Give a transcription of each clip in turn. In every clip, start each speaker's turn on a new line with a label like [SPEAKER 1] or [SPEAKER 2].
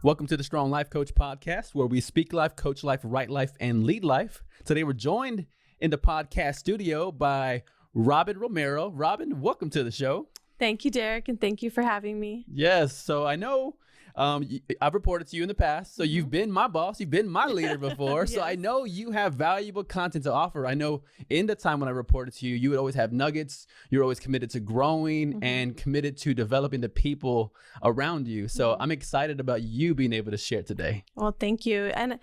[SPEAKER 1] Welcome to the Strong Life Coach podcast, where we speak life, coach life, write life, and lead life. Today, we're joined in the podcast studio by Robyn Romero. Robyn, welcome to the show.
[SPEAKER 2] Thank you, Derek, and thank you for having me.
[SPEAKER 1] Yes, so I know I've reported to you in the past, so you've been my boss, you've been my leader before,
[SPEAKER 2] Yes.
[SPEAKER 1] So I know you have valuable content to offer. I know in the time when I reported to you, you would always have nuggets. You're always committed to growing and committed to developing the people around you. So I'm excited about you being able to share today.
[SPEAKER 2] Well, thank you. And,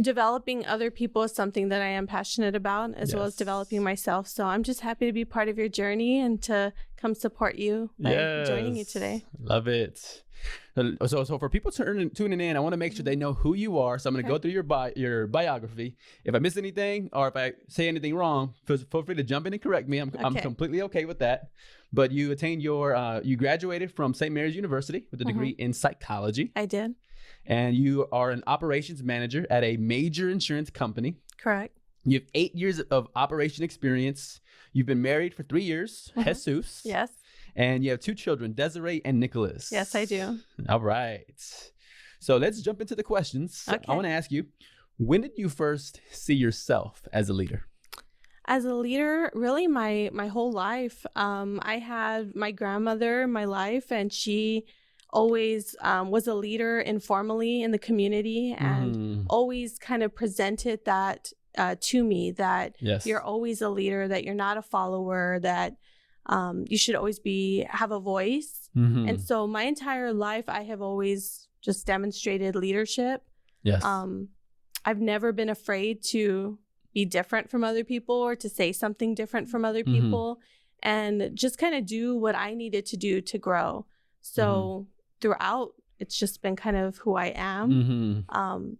[SPEAKER 2] developing other people is something that I am passionate about, as well as developing myself. So I'm just happy to be part of your journey and to come support you by joining you today.
[SPEAKER 1] Love it. So for people tuning in, I want to make sure they know who you are. So I'm going to go through your biography. If I miss anything or if I say anything wrong, feel free to jump in and correct me. I'm completely okay with that. But you attained you graduated from St. Mary's University with a degree in psychology.
[SPEAKER 2] I did.
[SPEAKER 1] And you are an operations manager at a major insurance company.
[SPEAKER 2] Correct.
[SPEAKER 1] You have 8 years of operation experience. You've been married for 3 years, Jesus.
[SPEAKER 2] Yes.
[SPEAKER 1] And you have 2 children, Desirae and Nicolas.
[SPEAKER 2] Yes, I do.
[SPEAKER 1] All right. So let's jump into the questions.
[SPEAKER 2] Okay.
[SPEAKER 1] I want to ask you, when did you first see yourself as a leader?
[SPEAKER 2] As a leader, really my whole life. I had my grandmother in my life, and she always was a leader informally in the community and always kind of presented that to me, that you're always a leader, that you're not a follower, that you should always have a voice. And so my entire life, I have always just demonstrated leadership.
[SPEAKER 1] Yes.
[SPEAKER 2] I've never been afraid to be different from other people or to say something different from other people, and just kind of do what I needed to do to grow. So throughout, it's just been kind of who I am.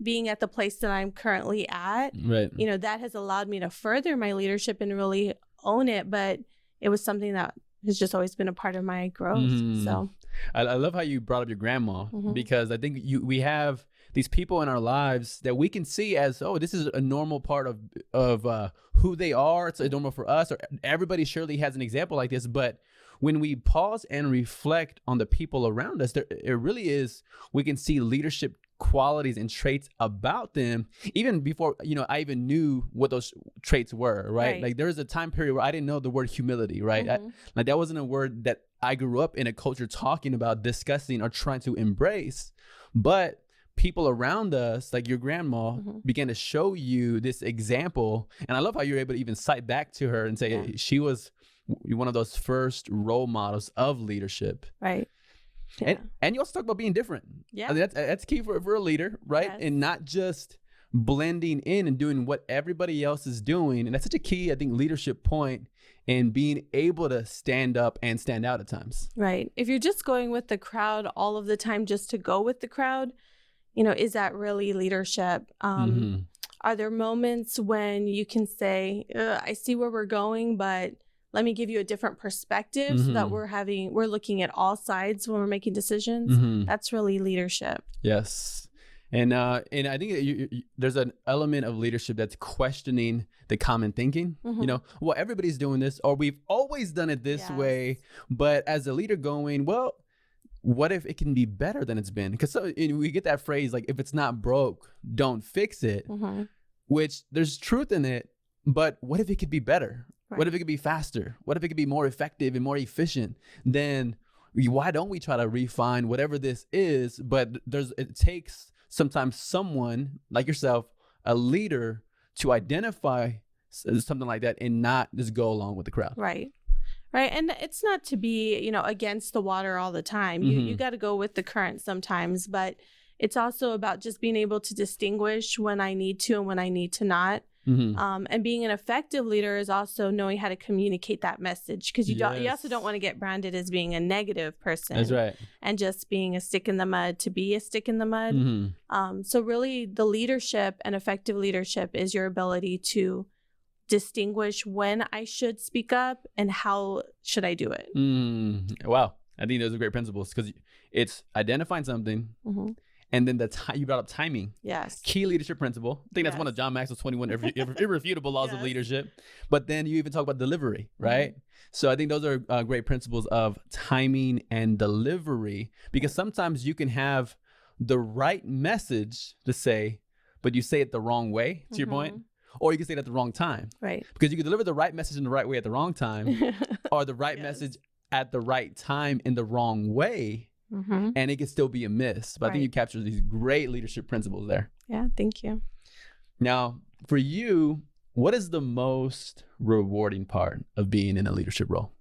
[SPEAKER 2] Being at the place that I'm currently at, that has allowed me to further my leadership and really own it. But it was something that has just always been a part of my growth. So
[SPEAKER 1] I love how you brought up your grandma, because I think we have these people in our lives that we can see as, oh, this is a normal part of who they are. It's a normal for us, or everybody surely has an example like this. But when we pause and reflect on the people around us, it really is, we can see leadership qualities and traits about them even before, I even knew what those traits were, right? Like there was a time period where I didn't know the word humility, right? Like that wasn't a word that I grew up in a culture talking about, discussing, or trying to embrace. But people around us, like your grandma, began to show you this example. And I love how you're able to even cite back to her and say she was one of those first role models of leadership.
[SPEAKER 2] Right.
[SPEAKER 1] And you also talk about being different.
[SPEAKER 2] Yeah.
[SPEAKER 1] I mean, that's key for a leader, right?
[SPEAKER 2] Yes.
[SPEAKER 1] And not just blending in and doing what everybody else is doing. And that's such a key, I think, leadership point in being able to stand up and stand out at times.
[SPEAKER 2] Right. If you're just going with the crowd all of the time just to go with the crowd, is that really leadership? Are there moments when you can say, I see where we're going, but let me give you a different perspective so that we're looking at all sides when we're making decisions? That's really leadership.
[SPEAKER 1] Yes. And I think there's an element of leadership that's questioning the common thinking. Well, everybody's doing this, or we've always done it this way. But as a leader going, well, what if it can be better than it's been? Because we get that phrase, like, if it's not broke, don't fix it, which there's truth in it. But what if it could be better? Right. What if it could be faster? What if it could be more effective and more efficient? Then why don't we try to refine whatever this is? But it takes sometimes someone like yourself, a leader, to identify something like that and not just go along with the crowd.
[SPEAKER 2] Right. And it's not to be, against the water all the time. You got to go with the current sometimes, but it's also about just being able to distinguish when I need to and when I need to not. And being an effective leader is also knowing how to communicate that message, because you also don't want to get branded as being a negative person.
[SPEAKER 1] That's right.
[SPEAKER 2] And just being a stick in the mud to be a stick in the mud. So really the leadership and effective leadership is your ability to distinguish when I should speak up and how should I do it.
[SPEAKER 1] Wow. I think those are great principles, because it's identifying something. And then you brought up timing.
[SPEAKER 2] Yes.
[SPEAKER 1] Key leadership principle. I think that's one of John Maxwell's 21 irrefutable laws of leadership. But then you even talk about delivery, right? So I think those are great principles of timing and delivery, because sometimes you can have the right message to say, but you say it the wrong way, to your point, or you can say it at the wrong time.
[SPEAKER 2] Right.
[SPEAKER 1] Because you can deliver the right message in the right way at the wrong time, or the right message at the right time in the wrong way, and it can still be a miss. But I think you captured these great leadership principles there.
[SPEAKER 2] Yeah, thank you.
[SPEAKER 1] Now, for you, what is the most rewarding part of being in a leadership role?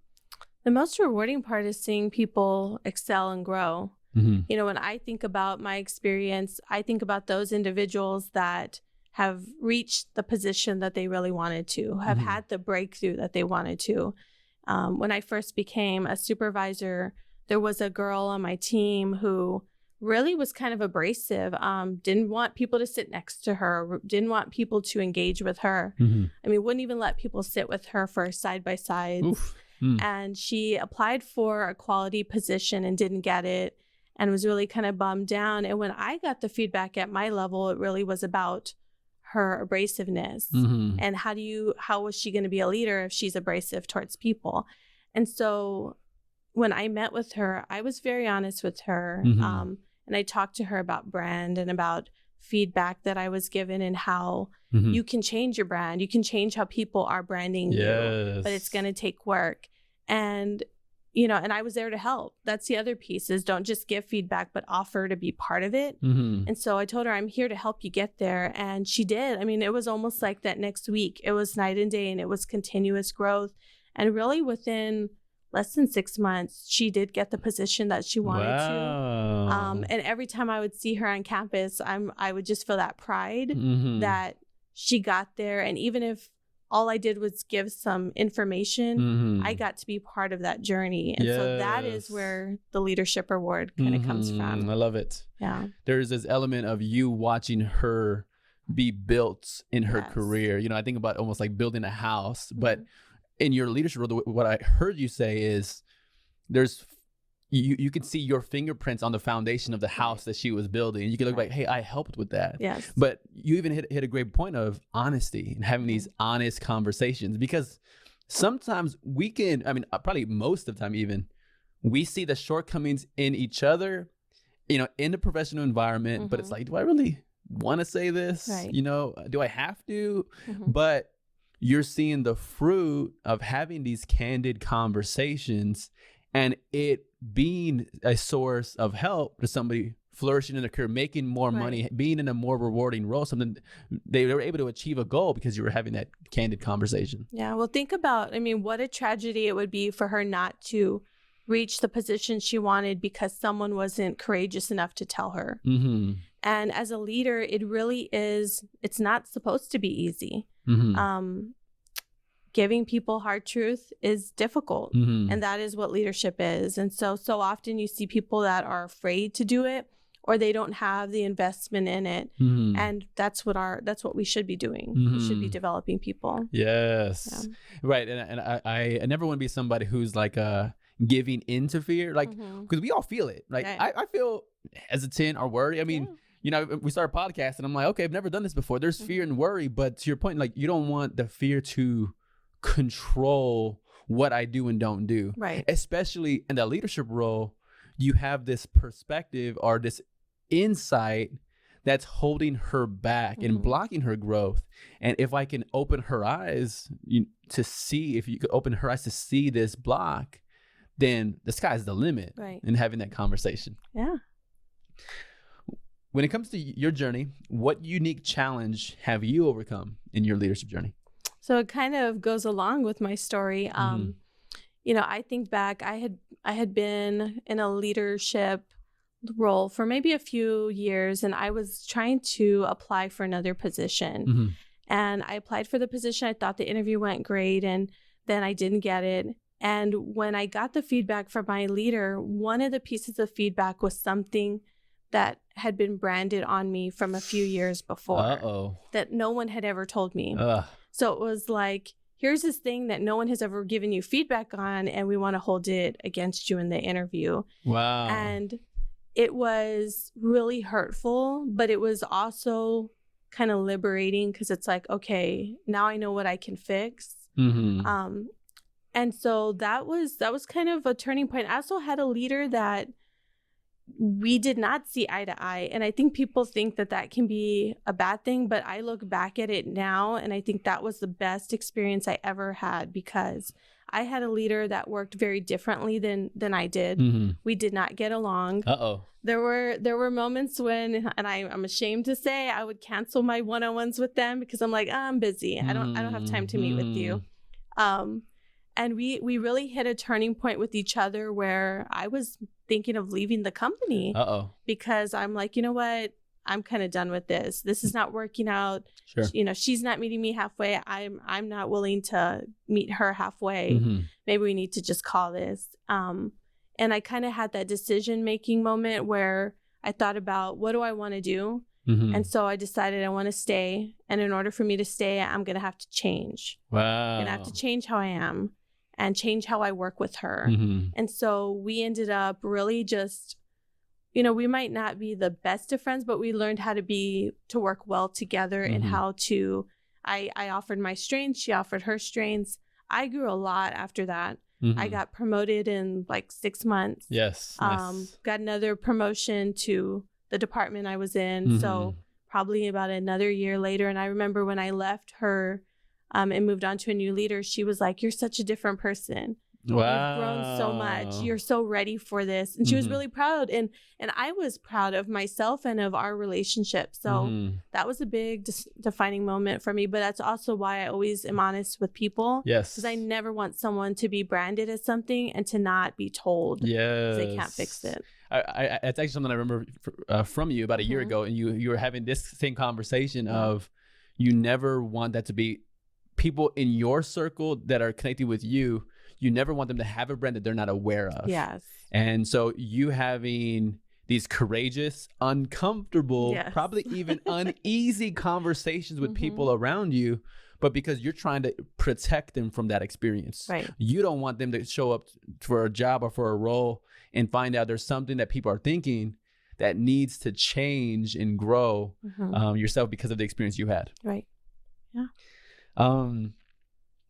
[SPEAKER 2] The most rewarding part is seeing people excel and grow. You know, when I think about my experience, I think about those individuals that have reached the position that they really wanted to, have had the breakthrough that they wanted to. When I first became a supervisor, there was a girl on my team who really was kind of abrasive, didn't want people to sit next to her, didn't want people to engage with her. I mean, wouldn't even let people sit with her for side by side. And she applied for a quality position and didn't get it, and was really kind of bummed down. And when I got the feedback at my level, it really was about her abrasiveness and how was she going to be a leader if she's abrasive towards people. And so when I met with her, I was very honest with her. And I talked to her about brand and about feedback that I was given and how you can change your brand. You can change how people are branding you, but it's going to take work. And, you know, and I was there to help. That's the other piece, is don't just give feedback, but offer to be part of it. And so I told her, I'm here to help you get there. And she did. I mean, it was almost like that next week. It was night and day, and it was continuous growth. And really within less than 6 months, she did get the position that she wanted to. And every time I would see her on campus, I would just feel that pride that she got there. And even if all I did was give some information, I got to be part of that journey. And so that is where the leadership reward kind of comes from.
[SPEAKER 1] I love it.
[SPEAKER 2] Yeah.
[SPEAKER 1] There's this element of you watching her be built in her career. You know, I think about almost like building a house, but in your leadership role, what I heard you say is you can see your fingerprints on the foundation of the house that she was building. You can look like, hey, I helped with that.
[SPEAKER 2] Yes.
[SPEAKER 1] But you even hit a great point of honesty and having these honest conversations, because sometimes we can, I mean, probably most of the time even, we see the shortcomings in each other, you know, in the professional environment, but it's like, do I really want to say this?
[SPEAKER 2] Right.
[SPEAKER 1] You know, do I have to? But you're seeing the fruit of having these candid conversations and it being a source of help to somebody flourishing in their career, making more money, being in a more rewarding role, something they were able to achieve a goal because you were having that candid conversation. Yeah.
[SPEAKER 2] Well, think about, I mean, what a tragedy it would be for her not to reach the position she wanted because someone wasn't courageous enough to tell her. And as a leader, it really is, it's not supposed to be easy. Giving people hard truth is difficult, and that is what leadership is. And so often you see people that are afraid to do it, or they don't have the investment in it. And that's what we should be doing. We should be developing people.
[SPEAKER 1] Yes. Right. And I never want to be somebody who's like giving into fear, like, because we all feel it. Like I feel hesitant or worried. I mean, you know, we start a podcast and I'm like, okay, I've never done this before. There's fear and worry, but to your point, like, you don't want the fear to control what I do and don't do.
[SPEAKER 2] Right.
[SPEAKER 1] Especially in that leadership role, you have this perspective or this insight that's holding her back and blocking her growth. And if I can open her eyes to see, if you could open her eyes to see this block, then the sky's the limit.
[SPEAKER 2] Right.
[SPEAKER 1] In having that conversation.
[SPEAKER 2] Yeah.
[SPEAKER 1] When it comes to your journey, what unique challenge have you overcome in your leadership journey?
[SPEAKER 2] So it kind of goes along with my story. You know, I think back, I had been in a leadership role for maybe a few years, and I was trying to apply for another position. And I applied for the position. I thought the interview went great, and then I didn't get it. And when I got the feedback from my leader, one of the pieces of feedback was something that had been branded on me from a few years before that no one had ever told me. So it was like, here's this thing that no one has ever given you feedback on, and we want to hold it against you in the interview.
[SPEAKER 1] Wow.
[SPEAKER 2] And it was really hurtful, but it was also kind of liberating, because it's like, okay, now I know what I can fix. And so that was kind of a turning point. I also had a leader that we did not see eye to eye. And I think people think that that can be a bad thing, but I look back at it now and I think that was the best experience I ever had, because I had a leader that worked very differently than I did.
[SPEAKER 1] Mm-hmm.
[SPEAKER 2] We did not get along.
[SPEAKER 1] Uh-oh.
[SPEAKER 2] There were moments when, and I'm ashamed to say, I would cancel my one-on-ones with them because I'm like, I'm busy. I don't have time to meet with you. And we really hit a turning point with each other where I was thinking of leaving the company.
[SPEAKER 1] Uh-oh.
[SPEAKER 2] Because I'm like, you know what? I'm kind of done with this. This is not working out.
[SPEAKER 1] Sure.
[SPEAKER 2] You know, she's not meeting me halfway. I'm not willing to meet her halfway.
[SPEAKER 1] Mm-hmm.
[SPEAKER 2] Maybe we need to just call this. And I kind of had that decision-making moment where I thought about, what do I want to do?
[SPEAKER 1] Mm-hmm.
[SPEAKER 2] And so I decided I want to stay. And in order for me to stay, I'm going to have to change.
[SPEAKER 1] Wow.
[SPEAKER 2] I'm going to have to change how I am and change how I work with her.
[SPEAKER 1] Mm-hmm.
[SPEAKER 2] And so we ended up really just, you know, we might not be the best of friends, but we learned how to work well together and how to, I offered my strengths, she offered her strengths. I grew a lot after that.
[SPEAKER 1] Mm-hmm.
[SPEAKER 2] I got promoted in like 6 months.
[SPEAKER 1] Yes. Nice.
[SPEAKER 2] Got another promotion to the department I was in. So probably about another year later. And I remember when I left her and moved on to a new leader, she was like, "You're such a different person.
[SPEAKER 1] Wow.
[SPEAKER 2] You've grown so much. You're so ready for this." And she was really proud. And I was proud of myself and of our relationship. So that was a big defining moment for me. But that's also why I always am honest with people.
[SPEAKER 1] Yes.
[SPEAKER 2] Because I never want someone to be branded as something and to not be told they can't fix it.
[SPEAKER 1] It's actually something I remember from you about a year ago. And you were having this same conversation of you never want that to be people in your circle that are connected with you. You never want them to have a brand that they're not aware of.
[SPEAKER 2] Yes.
[SPEAKER 1] And so you having these courageous, uncomfortable, probably even uneasy conversations with people around you, but because you're trying to protect them from that experience.
[SPEAKER 2] Right.
[SPEAKER 1] You don't want them to show up for a job or for a role and find out there's something that people are thinking that needs to change and grow yourself because of the experience you had.
[SPEAKER 2] Right. Yeah.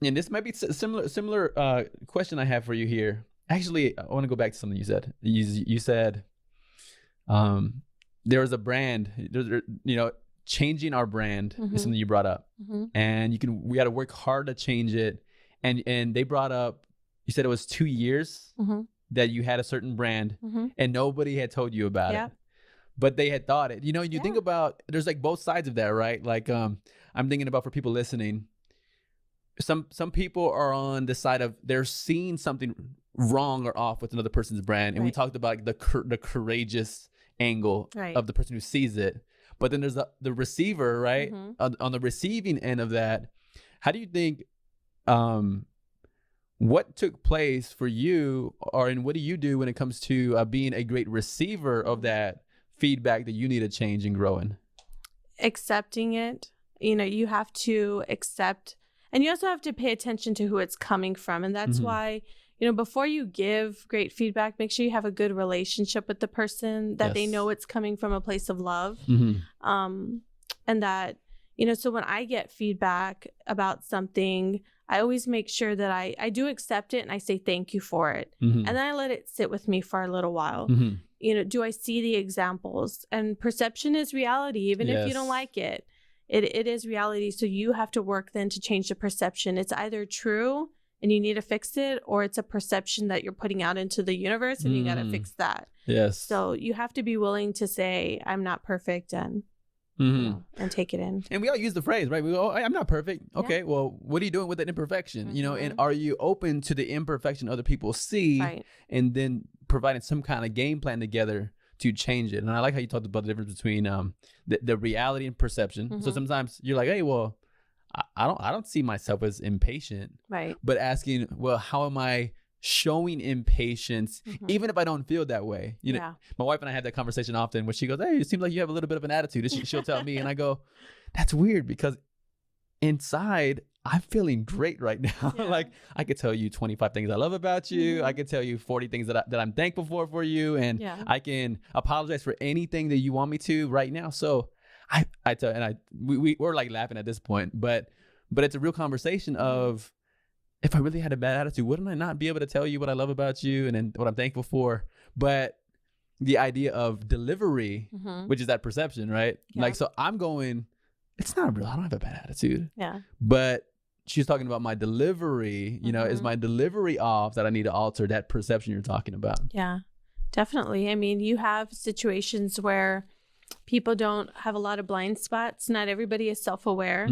[SPEAKER 1] And this might be similar question I have for you here. Actually, I want to go back to something you said. You said there was a brand. Changing our brand is something you brought up, and we got to work hard to change it. And they brought up, you said it was 2 years that you had a certain brand, and nobody had told you about it, but they had thought it. You think about, there's like both sides of that, right? Like I'm thinking about, for people listening, some people are on the side of they're seeing something wrong or off with another person's brand, and we talked about the courageous angle of the person who sees it. But then there's the receiver, right? On the receiving end of that, how do you think, what took place for you, and what do you do when it comes to being a great receiver of that feedback that you need to change and grow in?
[SPEAKER 2] Accepting it. You have to accept, and you also have to pay attention to who it's coming from. And that's why, before you give great feedback, make sure you have a good relationship with the person, that they know it's coming from a place of love. And that, so when I get feedback about something, I always make sure that I do accept it and I say thank you for it. And then I let it sit with me for a little while. Do I see the examples? And perception is reality, even if you don't like it. It is reality. So you have to work then to change the perception. It's either true and you need to fix it, or it's a perception that you're putting out into the universe and you got to fix that. Yes. So you have to be willing to say, I'm not perfect, and and take it in.
[SPEAKER 1] And we all use the phrase, right? We go, I'm not perfect. Okay, well, what are you doing with that imperfection? And are you open to the imperfection other people see, and then providing some kind of game plan together to change it? And I like how you talked about the difference between the reality and perception. So sometimes you're like, hey, well, I don't see myself as impatient. Right. But asking, well, how am I showing impatience, even if I don't feel that way? My wife and I have that conversation often where she goes, hey, it seems like you have a little bit of an attitude. And she'll tell me, and I go, that's weird, because inside I'm feeling great right now. Like, I could tell you 25 things I love about you. I could tell you 40 things that I'm thankful for you. And I can apologize for anything that you want me to right now. So I tell, and we're like laughing at this point, but it's a real conversation of, if I really had a bad attitude, wouldn't I not be able to tell you what I love about you and what I'm thankful for? But the idea of delivery, which is that perception, right?
[SPEAKER 2] Yeah.
[SPEAKER 1] Like, so I'm going, it's not real. I don't have a bad attitude.
[SPEAKER 2] Yeah.
[SPEAKER 1] But she's talking about my delivery, you know, is my delivery off that I need to alter that perception you're talking about?
[SPEAKER 2] Yeah, definitely. I mean, you have situations where people don't have a lot of blind spots. Not everybody is self-aware.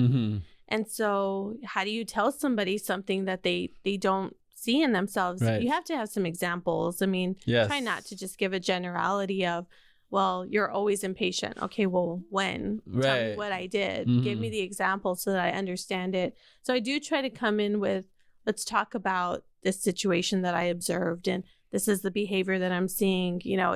[SPEAKER 2] And so how do you tell somebody something that they don't see in themselves?
[SPEAKER 1] Right.
[SPEAKER 2] You have to have some examples. I mean, try not to just give a generality of, well, you're always impatient. Okay, well, when? Tell me what I did. Give me the example so that I understand it. So I do try to come in with, let's talk about this situation that I observed, and this is the behavior that I'm seeing. You know,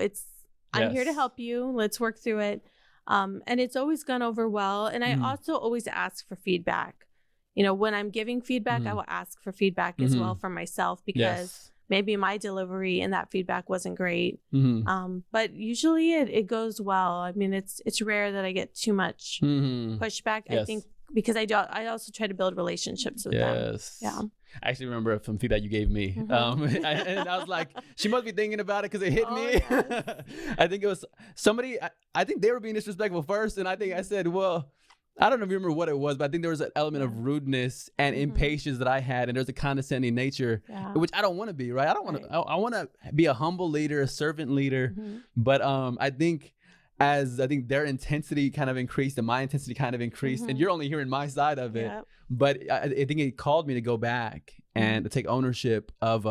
[SPEAKER 2] I'm here to help you. Let's work through it. And it's always gone over well. And I also always ask for feedback. You know, when I'm giving feedback, I will ask for feedback as well from myself, because maybe my delivery and that feedback wasn't great. But usually it goes well. I mean, it's rare that I get too much pushback. I think because I also try to build relationships with them. Yeah.
[SPEAKER 1] I actually remember some feedback you gave me. And I was like, she must be thinking about it because it hit me. Yes. I think it was somebody, I think they were being disrespectful first. And I think I said, well, I don't know if you remember what it was, but I think there was an element of rudeness and impatience that I had. And there's a condescending nature, which I don't want to be, right? I don't want to, I want to be a humble leader, a servant leader. But I think their intensity kind of increased and my intensity kind of increased, and you're only hearing my side of it. But I think it called me to go back and to take ownership of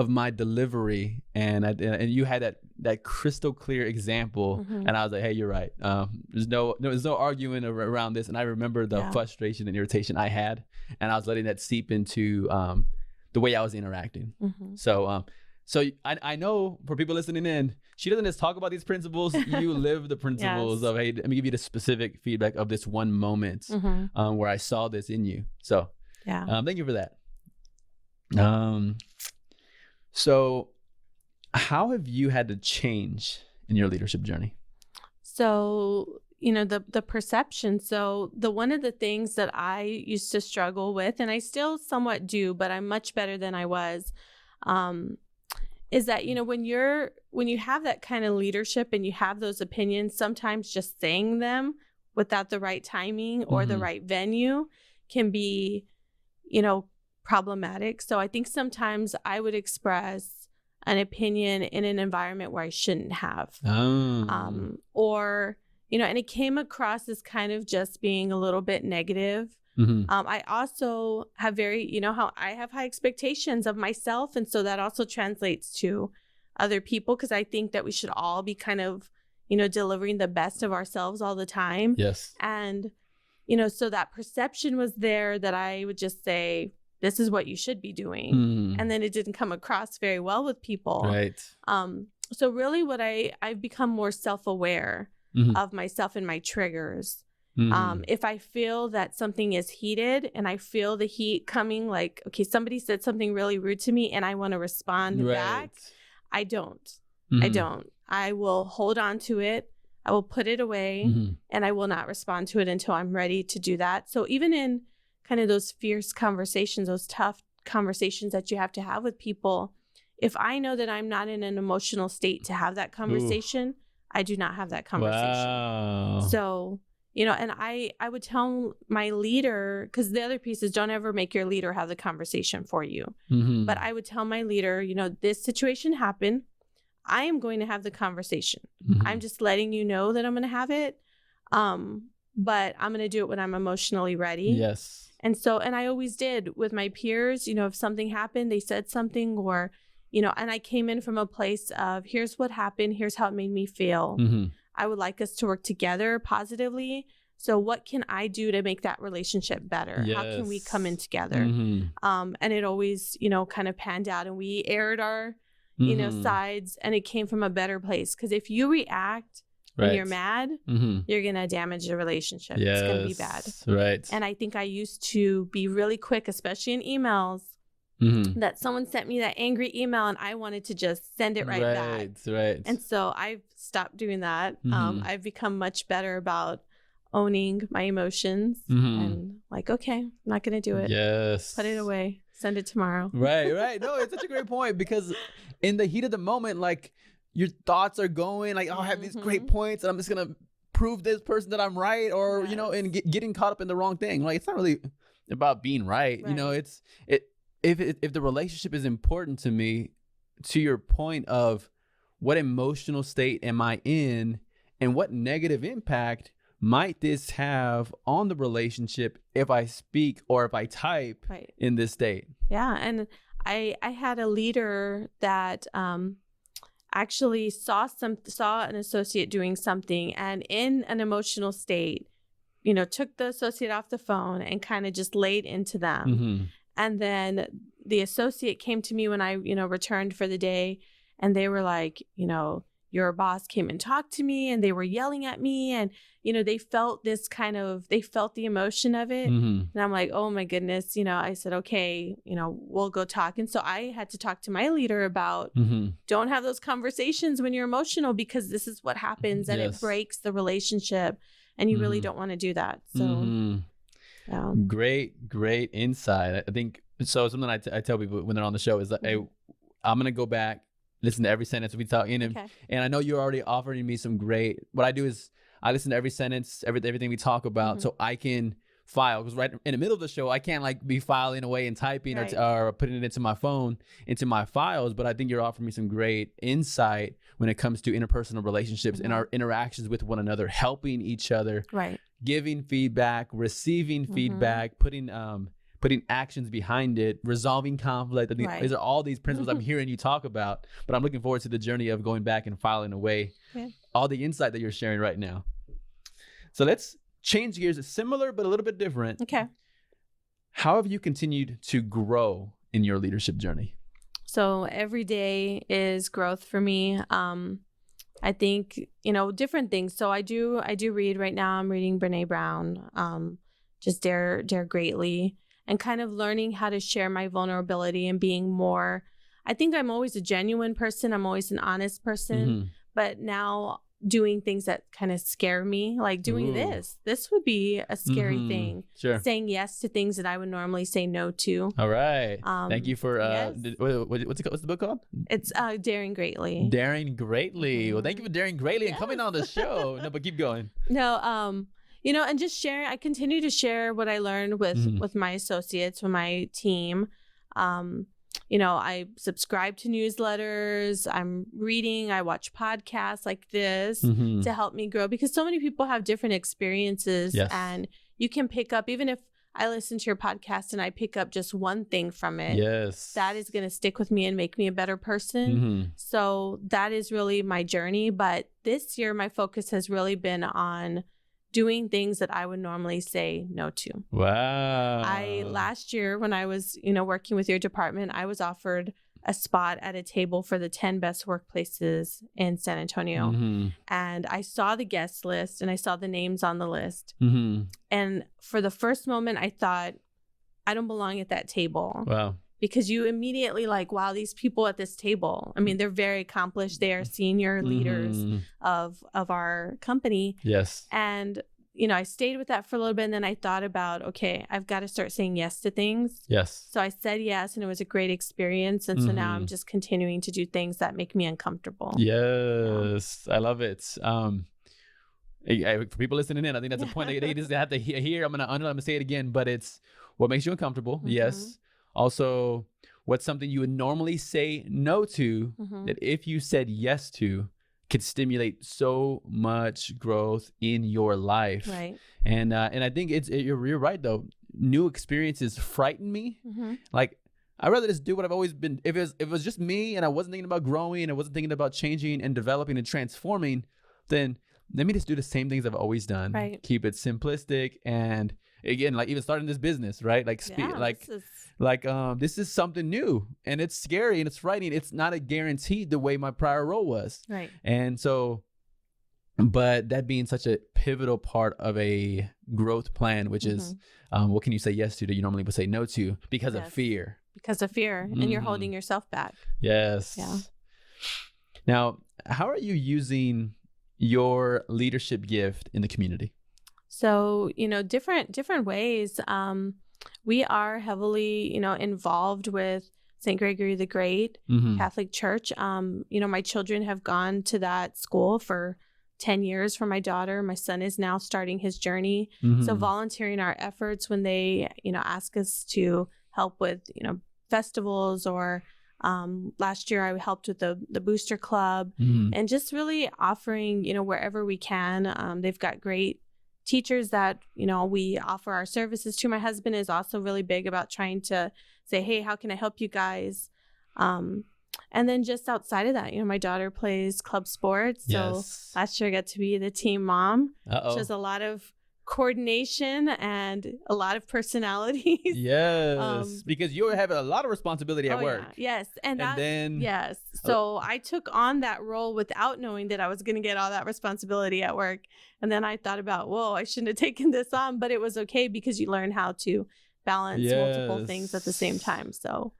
[SPEAKER 1] my delivery, and you had that crystal clear example, and I was like, hey, you're right. There's no arguing around this, and I remember the frustration and irritation I had, and I was letting that seep into the way I was interacting. So I know for people listening in, she doesn't just talk about these principles. You live the principles of, hey, let me give you the specific feedback of this one moment where I saw this in you. So thank you for that. So how have you had to change in your leadership journey?
[SPEAKER 2] So, you know, the perception. So one of the things that I used to struggle with, and I still somewhat do, but I'm much better than I was, is that, you know, when you have that kind of leadership and you have those opinions, sometimes just saying them without the right timing or the right venue can be, you know, problematic. So I think sometimes I would express an opinion in an environment where I shouldn't have. Or, you know, and it came across as kind of just being a little bit negative. I also have you know how I have high expectations of myself. And so that also translates to other people, because I think that we should all be kind of, you know, delivering the best of ourselves all the time.
[SPEAKER 1] Yes.
[SPEAKER 2] And, you know, so that perception was there that I would just say, this is what you should be doing. And then it didn't come across very well with people.
[SPEAKER 1] Right.
[SPEAKER 2] So really what I've become more self-aware of myself and my triggers. If I feel that something is heated and I feel the heat coming, like, okay, somebody said something really rude to me and I want to respond back, I don't. I will hold on to it. I will put it away and I will not respond to it until I'm ready to do that. So even in kind of those fierce conversations, those tough conversations that you have to have with people, if I know that I'm not in an emotional state to have that conversation, I do not have that conversation.
[SPEAKER 1] Wow.
[SPEAKER 2] So, you know, and I would tell my leader, because the other piece is don't ever make your leader have the conversation for you. But I would tell my leader, you know, this situation happened. I am going to have the conversation. I'm just letting you know that I'm going to have it. But I'm going to do it when I'm emotionally ready.
[SPEAKER 1] Yes.
[SPEAKER 2] And so, and I always did with my peers, you know, if something happened, they said something, or, you know, and I came in from a place of, here's what happened. Here's how it made me feel. I would like us to work together positively. So what can I do to make that relationship better? How can we come in together? And it always, you know, kind of panned out, and we aired our, you know, sides, and it came from a better place. Because if you react when you're mad, you're going to damage the relationship. It's going to be bad.
[SPEAKER 1] Right.
[SPEAKER 2] And I think I used to be really quick, especially in emails, that someone sent me that angry email and I wanted to just send it back.
[SPEAKER 1] Right.
[SPEAKER 2] And so I've stopped doing that. I've become much better about owning my emotions and like, okay, I'm not going to do it.
[SPEAKER 1] Yes.
[SPEAKER 2] Put it away. Send it tomorrow.
[SPEAKER 1] Right. No, it's such a great point, because in the heat of the moment, like, your thoughts are going like, oh, I have these great points and I'm just going to prove this person that I'm right, or, you know, and getting caught up in the wrong thing. Like, it's not really about being right. You know, if the relationship is important to me, to your point of what emotional state am I in and what negative impact might this have on the relationship if I speak or if I type in this state?
[SPEAKER 2] Yeah. And I had a leader that actually saw an associate doing something, and in an emotional state, you know, took the associate off the phone and kind of just laid into them. And then the associate came to me when I, you know, returned for the day, and they were like, you know, your boss came and talked to me and they were yelling at me, and, you know, they felt the emotion of it. And I'm like, oh my goodness, you know, I said, okay, you know, we'll go talk. And so I had to talk to my leader about don't have those conversations when you're emotional, because this is what happens and it breaks the relationship, and you really don't want to do that. So yeah.
[SPEAKER 1] Great insight. I think so. Something I tell people when they're on the show is that, hey, I'm going to go back, listen to every sentence we talk in, and I know you're already offering me some great. What I do is I listen to every sentence, everything we talk about, so I can file, because right in the middle of the show I can't like be filing away and typing or putting it into my phone, into my files. But I think you're offering me some great insight when it comes to interpersonal relationships and our interactions with one another, helping each other, giving feedback, receiving feedback, putting actions behind it, resolving conflict. I think these are all these principles I'm hearing you talk about, but I'm looking forward to the journey of going back and filing away all the insight that you're sharing right now. So let's change gears. It's similar, but a little bit different.
[SPEAKER 2] Okay.
[SPEAKER 1] How have you continued to grow in your leadership journey?
[SPEAKER 2] So every day is growth for me. I think, you know, different things. So I do read right now. I'm reading Brene Brown, just Dare Greatly, and kind of learning how to share my vulnerability and being more. I think I'm always a genuine person. I'm always an honest person, but now doing things that kind of scare me, like doing this would be a scary thing. Saying yes to things that I would normally say no to.
[SPEAKER 1] All right. Thank you for what's the book called?
[SPEAKER 2] It's Daring Greatly.
[SPEAKER 1] Daring Greatly. Well, thank you for daring greatly and coming on the show. No, but keep going.
[SPEAKER 2] No, you know, and just sharing. I continue to share what I learned with my associates, with my team. You know, I subscribe to newsletters, I'm reading, I watch podcasts like this to help me grow, because so many people have different experiences, and you can pick up, even if I listen to your podcast and I pick up just one thing from it, that is going to stick with me and make me a better person. So that is really my journey. But this year, my focus has really been on doing things that I would normally say no to.
[SPEAKER 1] Wow.
[SPEAKER 2] Last year when I was, you know, working with your department, I was offered a spot at a table for the 10 best workplaces in San Antonio. And I saw the guest list and I saw the names on the list. And for the first moment, I thought, I don't belong at that table.
[SPEAKER 1] Wow.
[SPEAKER 2] Because you immediately like, wow, these people at this table, I mean, they're very accomplished. They are senior leaders of our company.
[SPEAKER 1] Yes.
[SPEAKER 2] And, you know, I stayed with that for a little bit. And then I thought about, okay, I've got to start saying yes to things.
[SPEAKER 1] Yes.
[SPEAKER 2] So I said yes, and it was a great experience. And so now I'm just continuing to do things that make me uncomfortable.
[SPEAKER 1] Yes. I love it. For people listening in, I think that's a point that they just have to hear. I'm going to say it again, but it's what makes you uncomfortable. Yes. Also, what's something you would normally say no to that if you said yes to could stimulate so much growth in your life.
[SPEAKER 2] Right.
[SPEAKER 1] And I think you're right though. New experiences frighten me. Like, I'd rather just do what I've always been. If it was just me and I wasn't thinking about growing, I wasn't thinking about changing and developing and transforming, then let me just do the same things I've always done.
[SPEAKER 2] Right.
[SPEAKER 1] Keep it simplistic, and again, like even starting this business, right? Like this is something new, and it's scary and it's frightening. It's not a guarantee the way my prior role was.
[SPEAKER 2] Right.
[SPEAKER 1] And so, but that being such a pivotal part of a growth plan, which is what can you say yes to that you normally would say no to because of fear? Because of fear,
[SPEAKER 2] and you're holding yourself back.
[SPEAKER 1] Yes.
[SPEAKER 2] Yeah.
[SPEAKER 1] Now, how are you using your leadership gift in the community?
[SPEAKER 2] So, you know, different ways. We are heavily, you know, involved with St. Gregory the Great Catholic Church. My children have gone to that school for 10 years for my daughter. My son is now starting his journey. So volunteering our efforts when they, ask us to help with, festivals, or last year I helped with the Booster Club, and just really offering, wherever we can. They've got great teachers that, we offer our services to. My husband is also really big about trying to say, hey, how can I help you guys? And then just outside of that, my daughter plays club sports. So last year I got to be the team mom. She has a lot of coordination and a lot of personalities.
[SPEAKER 1] Yes, because you have a lot of responsibility at work.
[SPEAKER 2] Yeah. Yes. So I took on that role without knowing that I was going to get all that responsibility at work. And then I thought about, whoa, I shouldn't have taken this on, but it was okay because you learn how to balance multiple things at the same time. So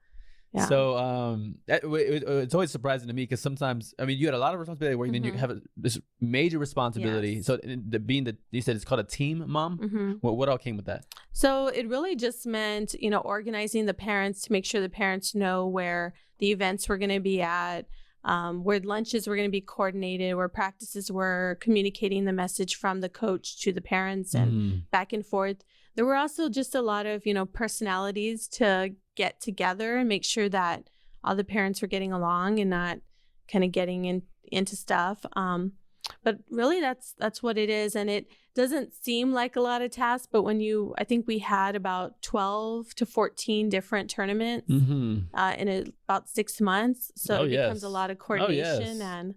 [SPEAKER 2] yeah.
[SPEAKER 1] So it's always surprising to me because sometimes, you had a lot of responsibility at work, and then you have this major responsibility. Yes. So you said it's called a team mom. What all came with that?
[SPEAKER 2] So it really just meant, organizing the parents to make sure the parents know where the events were going to be at, where lunches were going to be coordinated, where practices were, communicating the message from the coach to the parents and back and forth. There were also just a lot of, personalities to get together and make sure that all the parents were getting along and not kind of getting into stuff. But really that's what it is. And it doesn't seem like a lot of tasks, but I think we had about 12 to 14 different tournaments in about 6 months. So it becomes a lot of coordination and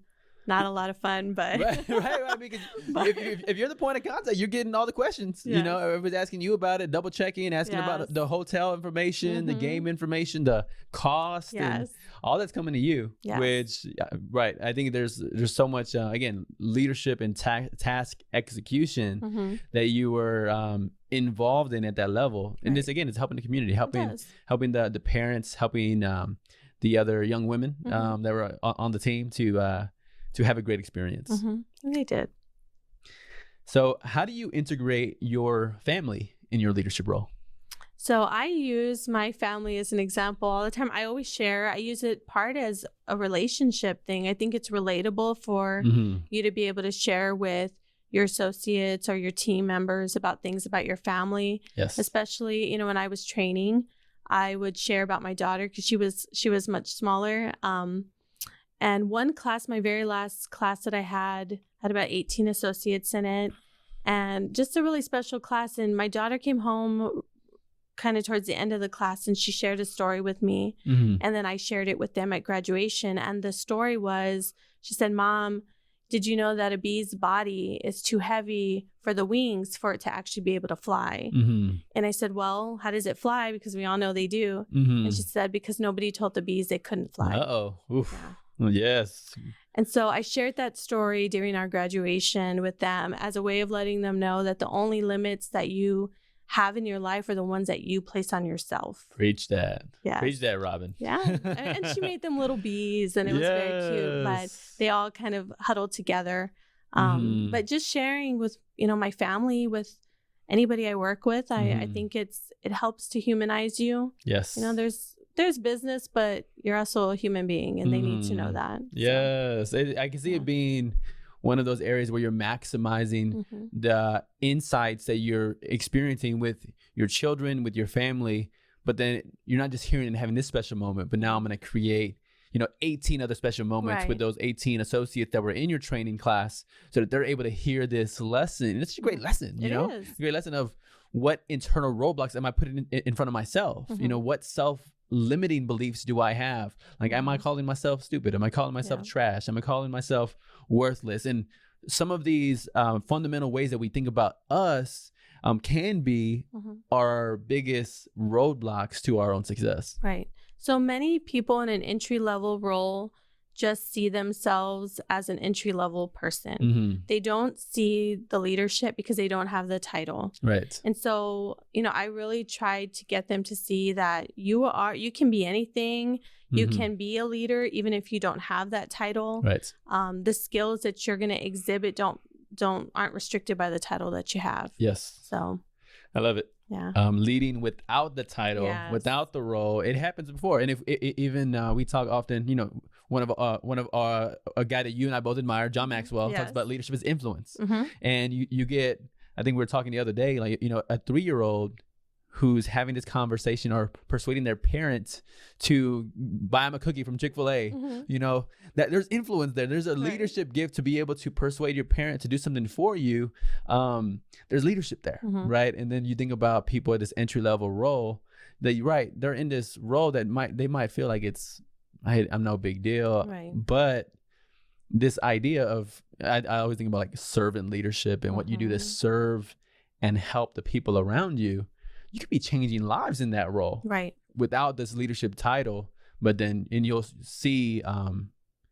[SPEAKER 2] not a lot of fun, but
[SPEAKER 1] right. Because if you're the point of contact, you're getting all the questions. Everybody's asking you about it, double checking, asking about the hotel information, the game information, the cost, and all that's coming to you. Which, I think there's so much again, leadership and task execution that you were involved in at that level. And this again is helping the community, helping the parents, helping the other young women that were on the team to have a great experience.
[SPEAKER 2] And they did.
[SPEAKER 1] So how do you integrate your family in your leadership role?
[SPEAKER 2] So I use my family as an example all the time. I always share. I use it part as a relationship thing. I think it's relatable for you to be able to share with your associates or your team members about things about your family. Yes. Especially, when I was training, I would share about my daughter because she was much smaller. And one class, my very last class that I had about 18 associates in it, and just a really special class. And my daughter came home kind of towards the end of the class, and she shared a story with me. And then I shared it with them at graduation. And the story was, she said, "Mom, did you know that a bee's body is too heavy for the wings for it to actually be able to fly?" And I said, "Well, how does it fly? Because we all know they do." And she said, "Because nobody told the bees they couldn't fly."
[SPEAKER 1] Oof. Yeah. Yes.
[SPEAKER 2] And so I shared that story during our graduation with them as a way of letting them know that the only limits that you have in your life are the ones that you place on yourself.
[SPEAKER 1] Preach that. Yeah. Preach that, Robyn.
[SPEAKER 2] Yeah. And she made them little bees, and it was very cute, but they all kind of huddled together. But just sharing with, my family, with anybody I work with, I think it helps to humanize you.
[SPEAKER 1] Yes.
[SPEAKER 2] There's business, but you're also a human being, and they need to know that.
[SPEAKER 1] Yes. So. I can see it being one of those areas where you're maximizing the insights that you're experiencing with your children, with your family, but then you're not just hearing and having this special moment, but now I'm going to create 18 other special moments with those 18 associates that were in your training class so that they're able to hear this lesson. It's a great lesson,
[SPEAKER 2] It is.
[SPEAKER 1] A great lesson of what internal roadblocks am I putting in front of myself? What self-limiting beliefs do I have? Like, am I calling myself stupid? Am I calling myself trash? Am I calling myself worthless? And some of these fundamental ways that we think about us can be our biggest roadblocks to our own success.
[SPEAKER 2] Right. So many people in an entry-level role just see themselves as an entry-level person. They don't see the leadership because they don't have the title.
[SPEAKER 1] Right.
[SPEAKER 2] And so, I really tried to get them to see that you can be anything. You can be a leader even if you don't have that title.
[SPEAKER 1] Right.
[SPEAKER 2] The skills that you're going to exhibit aren't restricted by the title that you have.
[SPEAKER 1] Yes.
[SPEAKER 2] So
[SPEAKER 1] I love it.
[SPEAKER 2] Yeah.
[SPEAKER 1] Leading without the title,
[SPEAKER 2] Yes.
[SPEAKER 1] without the role. It happens before. And if even we talk often, you know, one of our a guy that you and I both admire, John Maxwell,
[SPEAKER 2] Yes.
[SPEAKER 1] talks about leadership as influence.
[SPEAKER 2] Mm-hmm.
[SPEAKER 1] And you get, I think we were talking the other day, like, you know, a 3-year-old who's having this conversation or persuading their parents to buy them a cookie from Chick-fil-A,
[SPEAKER 2] Mm-hmm.
[SPEAKER 1] you know, that there's influence there. There's a
[SPEAKER 2] Right.
[SPEAKER 1] leadership gift to be able to persuade your parent to do something for you. There's leadership there,
[SPEAKER 2] Mm-hmm.
[SPEAKER 1] right? And then you think about people at this entry-level role that you're right, they're in this role that they might feel like I'm no big deal,
[SPEAKER 2] Right.
[SPEAKER 1] but this idea of, I always think about like servant leadership and what you do to serve and help the people around you. You could be changing lives in that role,
[SPEAKER 2] Right.
[SPEAKER 1] without this leadership title. But then, and you'll see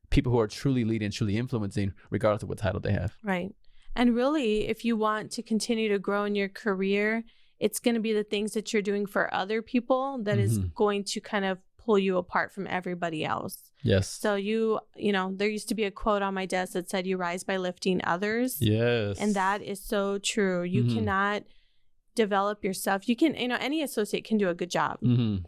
[SPEAKER 1] people who are truly leading, truly influencing, regardless of what title they have.
[SPEAKER 2] Right. And really, if you want to continue to grow in your career, it's going to be the things that you're doing for other people that is going to kind of pull you apart from everybody else.
[SPEAKER 1] Yes.
[SPEAKER 2] So you know, there used to be a quote on my desk that said, "You rise by lifting others."
[SPEAKER 1] Yes.
[SPEAKER 2] And that is so true. You cannot develop yourself. You can, you know, any associate can do a good job.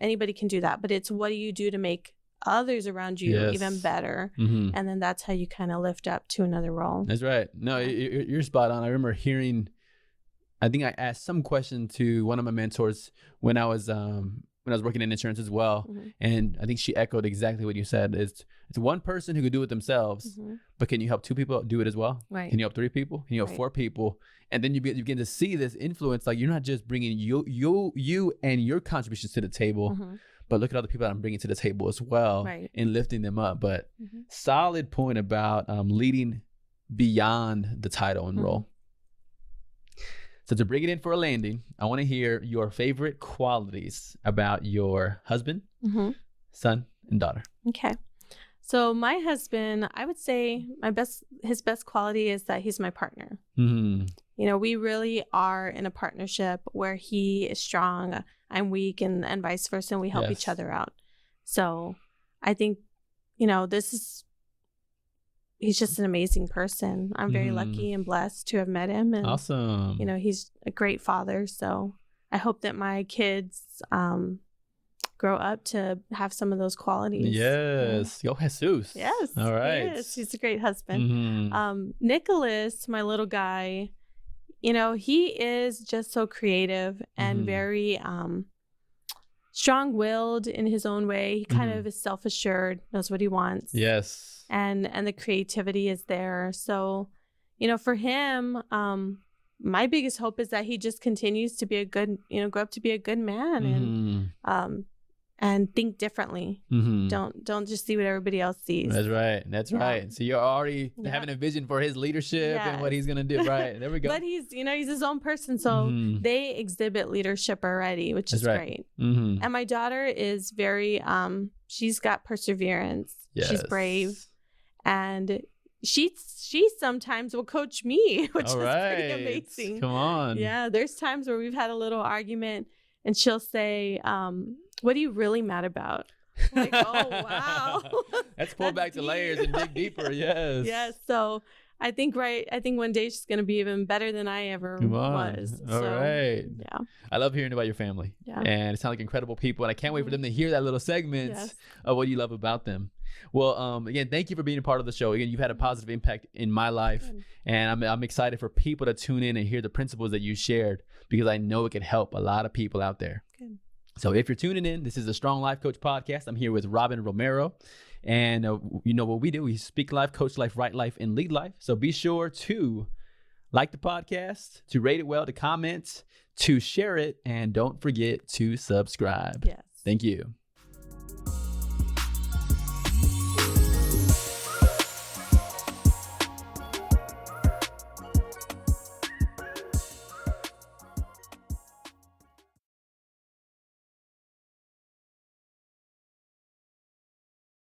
[SPEAKER 2] Anybody can do that. But it's what do you do to make others around you
[SPEAKER 1] Yes.
[SPEAKER 2] even better? And then that's how you kind of lift up to another role.
[SPEAKER 1] That's right. No, you're spot on. I remember hearing, I think I asked some question to one of my mentors when I was working in insurance as well. And I think she echoed exactly what you said. It's one person who could do it themselves, but can you help 2 people do it as well?
[SPEAKER 2] Right.
[SPEAKER 1] Can you help 3 people? Can you help 4 people? And then you begin to see this influence. Like, you're not just bringing you and your contributions to the table, but look at other people that I'm bringing to the table as well,
[SPEAKER 2] Right.
[SPEAKER 1] and lifting them up. But solid point about leading beyond the title and role. So to bring it in for a landing, I want to hear your favorite qualities about your husband, son, and daughter.
[SPEAKER 2] Okay. So my husband, I would say his best quality is that he's my partner. You know, we really are in a partnership where he is strong, I'm weak, and vice versa, and we help each other out. So I think, you know, he's just an amazing person. I'm very lucky and blessed to have met him. And,
[SPEAKER 1] awesome.
[SPEAKER 2] you know, he's a great father. So I hope that my kids grow up to have some of those qualities.
[SPEAKER 1] Yes. Yo, Jesus.
[SPEAKER 2] Yes.
[SPEAKER 1] All right.
[SPEAKER 2] Yes. He's a great husband. Nicolas, my little guy, you know, he is just so creative and very strong-willed in his own way. He kind of is self-assured, knows what he wants.
[SPEAKER 1] Yes.
[SPEAKER 2] And the creativity is there. So, you know, for him, my biggest hope is that he just continues to be grow up to be a good man and think differently. Don't just see what everybody else sees.
[SPEAKER 1] That's right. That's right. So you're already having a vision for his leadership and what he's gonna do. Right. There we go.
[SPEAKER 2] But he's his own person, so they exhibit leadership already, which is great. And my daughter is very she's got perseverance.
[SPEAKER 1] Yes.
[SPEAKER 2] She's brave, and she sometimes will coach me, which is pretty amazing.
[SPEAKER 1] Come on.
[SPEAKER 2] Yeah, there's times where we've had a little argument, and she'll say, "What are you really mad about?" I'm like, oh wow.
[SPEAKER 1] Let's pull back the layers and dig deeper. Yes.
[SPEAKER 2] Yes. So I think one day she's gonna be even better than I ever was.
[SPEAKER 1] All right.
[SPEAKER 2] Yeah.
[SPEAKER 1] I love hearing about your family.
[SPEAKER 2] Yeah.
[SPEAKER 1] And it sounds like incredible people. And I can't wait for them to hear that little segment of what you love about them. Well, again, thank you for being a part of the show. Again, you've had a positive impact in my life.
[SPEAKER 2] Good.
[SPEAKER 1] And I'm excited for people to tune in and hear the principles that you shared, because I know it could help a lot of people out there.
[SPEAKER 2] Good.
[SPEAKER 1] So if you're tuning in, this is the Strong Life Coach Podcast. I'm here with Robyn Romero. And you know what we do? We speak life, coach life, write life, and lead life. So be sure to like the podcast, to rate it well, to comment, to share it, and don't forget to subscribe.
[SPEAKER 2] Yes.
[SPEAKER 1] Thank you.